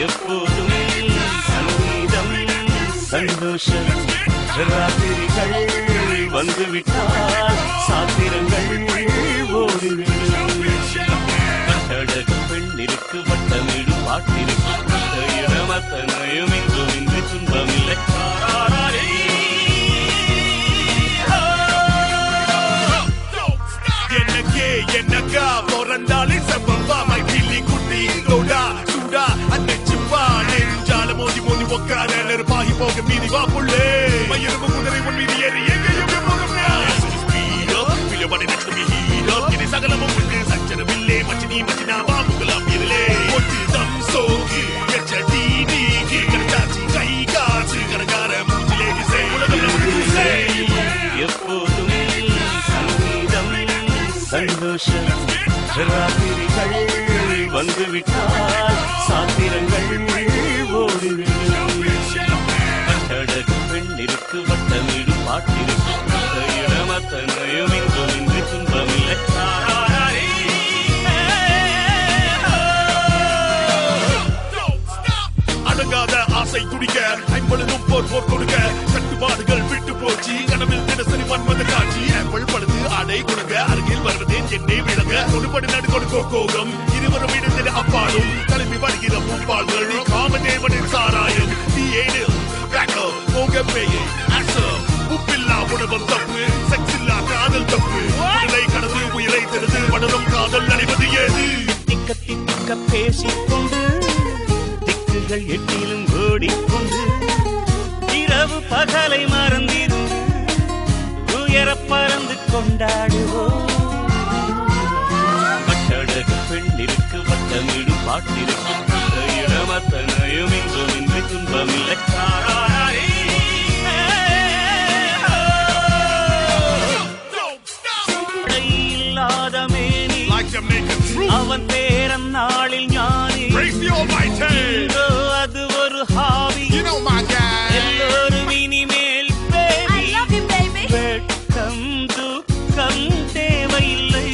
எப்போதும் சங்கீதம் சந்தோஷம் ராத்திரிகள் வந்துவிட்டால் சாத்திரங்கள் ஓடிவிடும் கட்டழகு பெண்ணிற்கு வட்டமிடும் பாட்டிற்கு இடமத்தனையும் இன்றும் இன்று துன்பமில்லை என்னக்கா பிறந்தாலே செவ்வா கிள்ளி குட்டி லோடா சூடா அன்னைச்சுப்பா நெஞ்சால மோதி மோதி உக்கார நெருப்பாகி போக மீதி வா புள்ளே மயிரும் குதிரை உன் மீதி ஏறி எங்கேயும் இது சகலமும் உண்டு சச்சரவில்லே மச்சினி மச்சினா பாபுகளாம் இருளே ஒட்டு தம் சோகு எச்சடி நீகி கரச்சாச்சி கை காசு கரகார மூச்சிலே இசை உலகம் எப்போதும் சங்கீதம் சந்தோஷம் ராத்திரிகள் வந்துவிட்டால் சாத்திரங்கள் ஓடிவிடும் கட்டழகு பெண்ணிற்கு வட்டமிடும் பாட்டிற்கு இடமத்தனையும் இன்றும் இன்று துன்பமில்லை அடங்காத ஆசை துடிக்க ஐம்பொழுதும் போர் போர் கொடுக்க கட்டுப்பாடுகள் விட்டு போச்சு கனவில் தினசரி மன்மத காட்சி ஆப்பிள் பழுது ஆடை கொடுங்க அருகில் வருவதே என்னை விளங்க கொடுபடி நடு கொடுக்கோ கோகம் இருவரும் இடத்தில் அப்பாடும் கிளம்பி வருகிற பூப்பாள்கள் காமதேவனின் சாராயம் தீயேனில் போக பேயே உப்பில்லா உணவம் தப்பு செக்ஸ் இல்லா காதல் தப்பு உடலை கடந்து உயிரை தெரிந்து படரும் காதல் நடைவது ஏது திக்க திக்க பேசிக்கொண்டு திக்குகள் எட்டிலும் ஓடிக்கொண்டு இரவு பகலை மறந்திருந்து உயர பறந்து கொண்டாடுவோம் கட்டழகு பெண்ணிற்கு வட்டமிடும் பாட்டிற்கு இடமத்தனையும் இன்றும் இன்று துன்பமில்லை அவன் பேரன் நாளில் ஞானி அது ஒரு ஹாபி எல்லோரும் இனிமேல் வெட்கம் துக்கம் தேவையில்லை